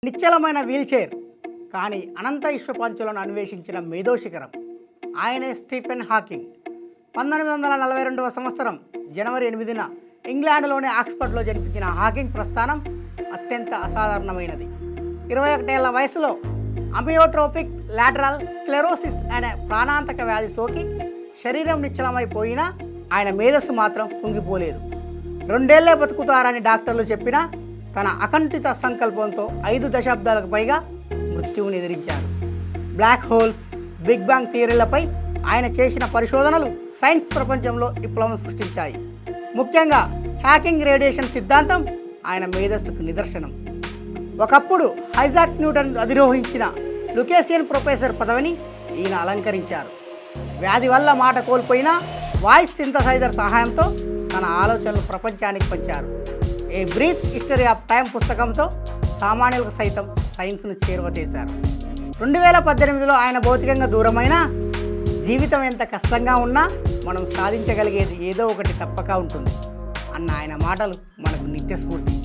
నిశ్చలమైన వీల్చైర్ కానీ అనంత విశ్వపంచులను అన్వేషించిన మేధోశిఖరం ఆయనే స్టీఫెన్ హాకింగ్. 1942వ సంవత్సరం జనవరి 8న ఇంగ్లాండ్లోని ఆక్స్ఫర్డ్లో జన్మించిన హాకింగ్ ప్రస్థానం అత్యంత అసాధారణమైనది. 21 ఏళ్ల వయసులో అమియోట్రోఫిక్ లాటరల్ స్క్లెరోసిస్ అనే ప్రాణాంతక వ్యాధి సోకి శరీరం నిశ్చలమైపోయినా ఆయన మేధస్సు మాత్రం కుంగిపోలేదు. 2 ఏళ్లే బతుకుతారని డాక్టర్లు చెప్పినా తన అకంఠిత సంకల్పంతో 5 దశాబ్దాలకు పైగా మృత్యువుని ఎదిరించారు. బ్లాక్ హోల్స్, బిగ్ బ్యాంగ్ థియరీలపై ఆయన చేసిన పరిశోధనలు సైన్స్ ప్రపంచంలో విప్లవం సృష్టించాయి. ముఖ్యంగా హాకింగ్ రేడియేషన్ సిద్ధాంతం ఆయన మేధస్సుకు నిదర్శనం. ఒకప్పుడు ఐజాక్ న్యూటన్ అధిరోహించిన లుకేసియన్ ప్రొఫెసర్ పదవిని ఈయన అలంకరించారు. వ్యాధి వల్ల మాట కోల్పోయినా వాయిస్ సింథసైజర్ సహాయంతో తన ఆలోచనలు ప్రపంచానికి పంచారు. A brief history of time పుస్తకంతో సామాన్యులకు సైతం సైన్స్ను చేరువ చేశారు. 2018లో ఆయన భౌతికంగా దూరమైన జీవితం ఎంత కష్టంగా ఉన్నా మనం సాధించగలిగేది ఏదో ఒకటి తప్పక ఉంటుంది అన్న ఆయన మాటలు మనకు నిత్య స్ఫూర్తి.